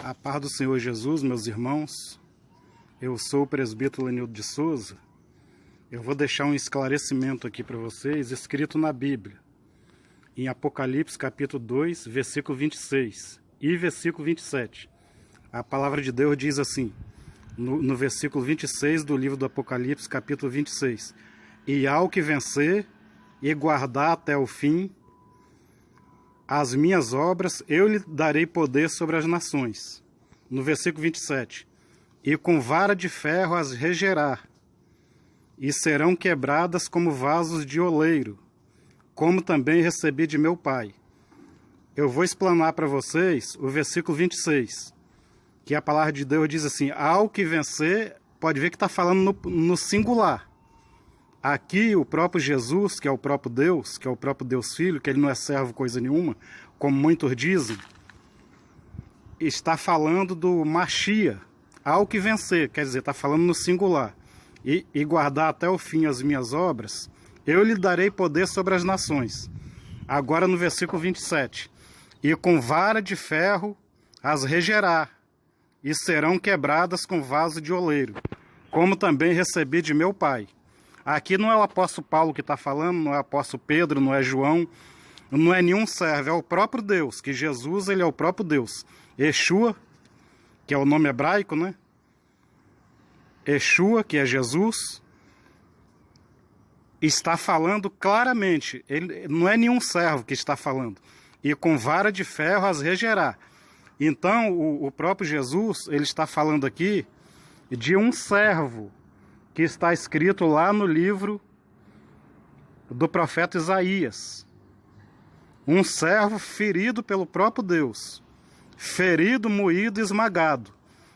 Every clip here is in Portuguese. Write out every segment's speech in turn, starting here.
A paz do Senhor Jesus, meus irmãos, eu sou o presbítero Lenildo de Souza. Eu vou deixar um esclarecimento aqui para vocês, escrito na Bíblia, em Apocalipse capítulo 2, versículo 26 e versículo 27. A palavra de Deus diz assim, no versículo 26 do livro do Apocalipse, capítulo 26. E ao que vencer e guardar até o fim as minhas obras, eu lhe darei poder sobre as nações. No versículo 27. E com vara de ferro as regerá, e serão quebradas como vasos de oleiro, como também recebi de meu Pai. Eu vou explanar para vocês o versículo 26, que a palavra de Deus diz assim, ao que vencer, pode ver que está falando no singular. Aqui o próprio Jesus, que é o próprio Deus Filho, que ele não é servo coisa nenhuma, como muitos dizem, está falando do Machia, ao que vencer, quer dizer, está falando no singular. E guardar até o fim as minhas obras, eu lhe darei poder sobre as nações. Agora no versículo 27. E com vara de ferro as regerá, e serão quebradas com vaso de oleiro, como também recebi de meu Pai. Aqui não é o apóstolo Paulo que está falando, não é o apóstolo Pedro, não é João, não é nenhum servo, é o próprio Deus, que Jesus ele é o próprio Deus. Yeshua, que é o nome hebraico, né? Yeshua, que é Jesus, está falando claramente, ele não é nenhum servo que está falando. E com vara de ferro as regerá. Então, o próprio Jesus, ele está falando aqui de um servo, que está escrito lá no livro do profeta Isaías. Um servo ferido pelo próprio Deus. Ferido, moído e esmagado.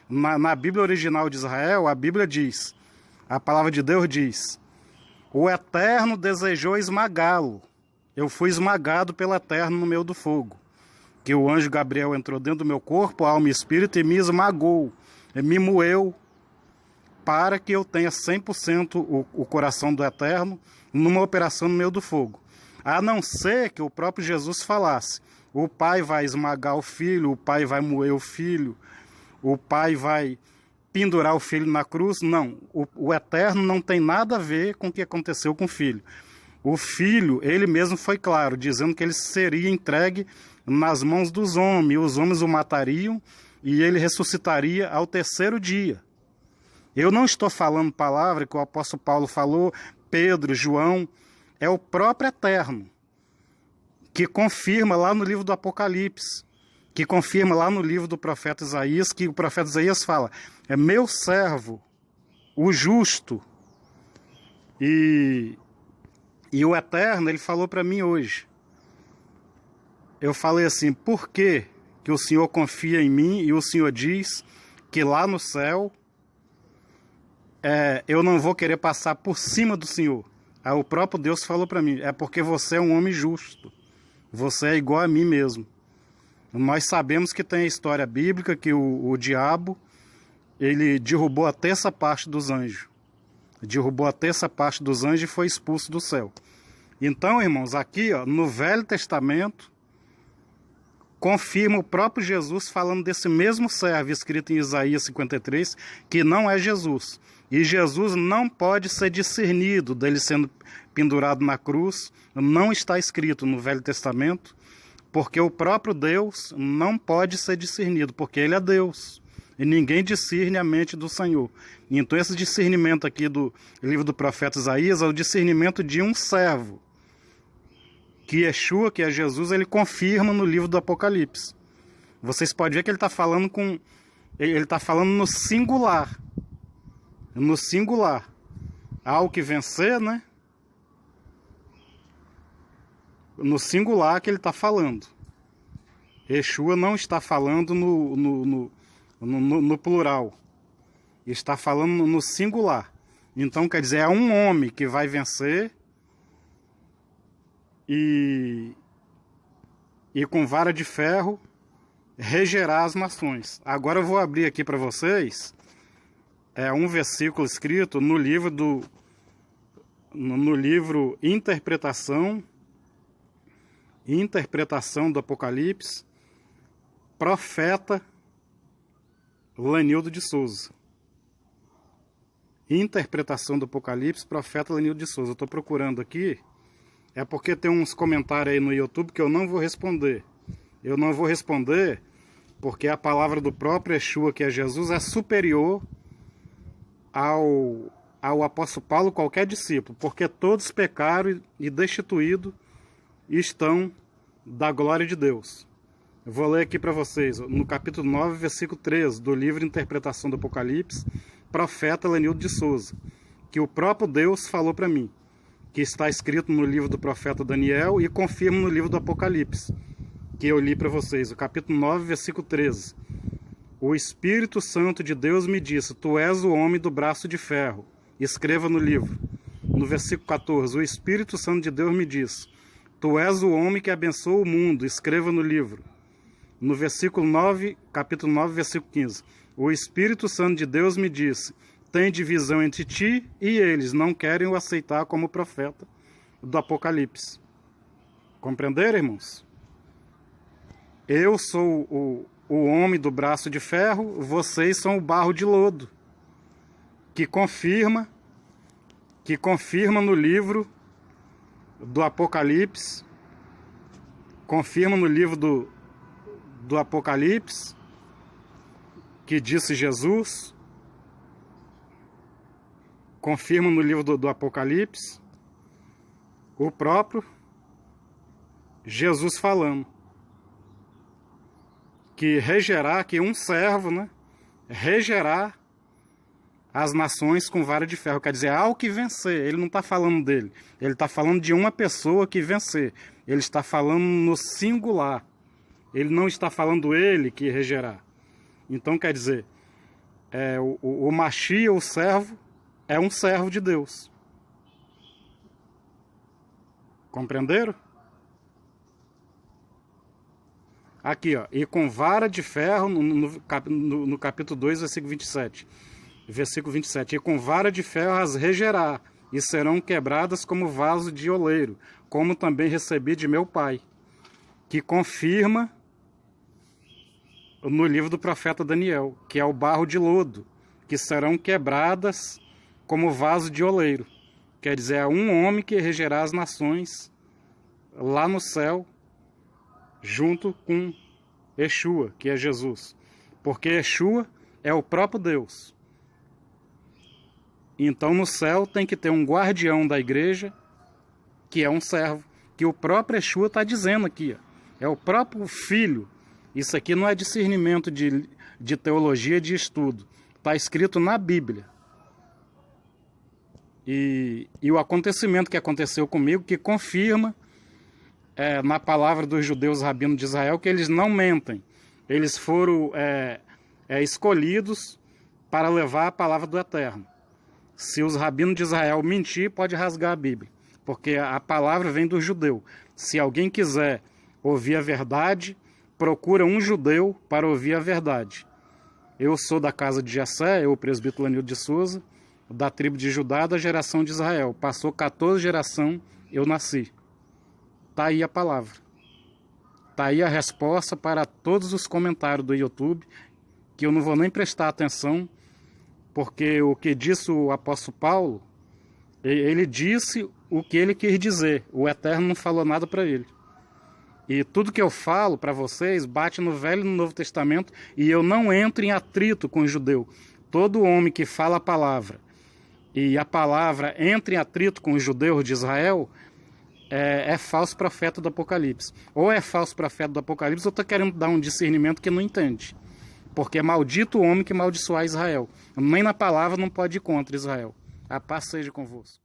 Na Bíblia original de Israel, a Bíblia diz, a palavra de Deus diz, o Eterno desejou esmagá-lo. Eu fui esmagado pelo Eterno no meio do fogo. Que o anjo Gabriel entrou dentro do meu corpo, alma e espírito, e me esmagou, me moeu, para que eu tenha 100% o coração do Eterno numa operação no meio do fogo. A não ser que o próprio Jesus falasse, o Pai vai esmagar o Filho, o Pai vai moer o Filho, o Pai vai pendurar o Filho na cruz. Não, o Eterno não tem nada a ver com o que aconteceu com o Filho. O Filho, ele mesmo foi claro, dizendo que ele seria entregue nas mãos dos homens, e os homens o matariam, e ele ressuscitaria ao terceiro dia. Eu não estou falando palavra que o apóstolo Paulo falou, Pedro, João, é o próprio Eterno, que confirma lá no livro do Apocalipse, que confirma lá no livro do profeta Isaías, que o profeta Isaías fala, é meu servo, o justo, e o Eterno, ele falou para mim hoje. Eu falei assim, por que o Senhor confia em mim e o Senhor diz que lá no céu eu não vou querer passar por cima do Senhor. Aí o próprio Deus falou para mim, é porque você é um homem justo. Você é igual a mim mesmo. Nós sabemos que tem a história bíblica que o diabo, ele derrubou a terça parte dos anjos. Derrubou a terça parte dos anjos e foi expulso do céu. Então, irmãos, aqui ó, no Velho Testamento, confirma o próprio Jesus falando desse mesmo servo escrito em Isaías 53, que não é Jesus. E Jesus não pode ser discernido dele sendo pendurado na cruz, não está escrito no Velho Testamento, porque o próprio Deus não pode ser discernido, porque ele é Deus. E ninguém discerne a mente do Senhor. Então esse discernimento aqui do livro do profeta Isaías é o discernimento de um servo, que Yeshua, que é Jesus, ele confirma no livro do Apocalipse. Vocês podem ver que ele está falando no singular. No singular. Ao que vencer, né? No singular que ele está falando. Yeshua não está falando no plural. Está falando no singular. Então, quer dizer, é um homem que vai vencer e com vara de ferro regerá as nações. Agora eu vou abrir aqui para vocês um versículo escrito no livro Interpretação do Apocalipse, profeta Lenildo de Souza. Interpretação do Apocalipse, profeta Lenildo de Souza. Eu estou procurando aqui, é porque tem uns comentários aí no YouTube que eu não vou responder. Eu não vou responder porque a palavra do próprio Yeshua, que é Jesus, é superior ao apóstolo Paulo, qualquer discípulo, porque todos pecaram e destituídos estão da glória de Deus. Eu vou ler aqui para vocês, no capítulo 9, versículo 13, do livro Interpretação do Apocalipse, profeta Lenildo de Souza, que o próprio Deus falou para mim, que está escrito no livro do profeta Daniel e confirma no livro do Apocalipse, que eu li para vocês, o capítulo 9, versículo 13. O Espírito Santo de Deus me disse, tu és o homem do braço de ferro, escreva no livro. No versículo 14, o Espírito Santo de Deus me disse, tu és o homem que abençoa o mundo, escreva no livro. No versículo 9, capítulo 9, versículo 15, o Espírito Santo de Deus me disse, tem divisão entre ti e eles, não querem o aceitar como profeta do Apocalipse. Compreenderam, irmãos? Eu sou o homem do braço de ferro, vocês são o barro de lodo, que confirma no livro do Apocalipse, confirma no livro do Apocalipse, que disse Jesus, confirma no livro do Apocalipse, o próprio Jesus falando, que regerá, que um servo, né, regerá as nações com vara de ferro, quer dizer, ao que vencer. Ele não está falando dele, ele está falando de uma pessoa que vencer, ele está falando no singular, ele não está falando ele que regerá. Então quer dizer, o Machia, o servo, é um servo de Deus. Compreenderam? Aqui, ó, e com vara de ferro, no capítulo 2, versículo 27. Versículo 27. E com vara de ferro as regerá, e serão quebradas como vaso de oleiro, como também recebi de meu Pai. Que confirma no livro do profeta Daniel, que é o barro de lodo, que serão quebradas como vaso de oleiro. Quer dizer, é um homem que regerá as nações lá no céu, junto com Yeshua, que é Jesus. Porque Yeshua é o próprio Deus. Então no céu tem que ter um guardião da igreja, que é um servo, que o próprio Yeshua está dizendo aqui. Ó. É o próprio Filho. Isso aqui não é discernimento de teologia, de estudo. Está escrito na Bíblia. E o acontecimento que aconteceu comigo, que confirma na palavra dos judeus rabinos de Israel, que eles não mentem. Eles foram escolhidos para levar a palavra do Eterno. Se os rabinos de Israel mentir, pode rasgar a Bíblia, porque a palavra vem do judeu. Se alguém quiser ouvir a verdade, procura um judeu para ouvir a verdade. Eu sou da casa de Jessé, eu, o presbítero Lenildo de Souza, da tribo de Judá, da geração de Israel. Passou 14 gerações, eu nasci. Está aí a palavra. Está aí a resposta para todos os comentários do YouTube, que eu não vou nem prestar atenção, porque o que disse o apóstolo Paulo, ele disse o que ele quis dizer. O Eterno não falou nada para ele. E tudo que eu falo para vocês bate no Velho e no Novo Testamento, e eu não entro em atrito com o judeu. Todo homem que fala a palavra, e a palavra entra em atrito com os judeus de Israel, é falso profeta do Apocalipse. Ou é falso profeta do Apocalipse, ou está querendo dar um discernimento que não entende. Porque é maldito o homem que amaldiçoar Israel. Nem na palavra não pode ir contra Israel. A paz seja convosco.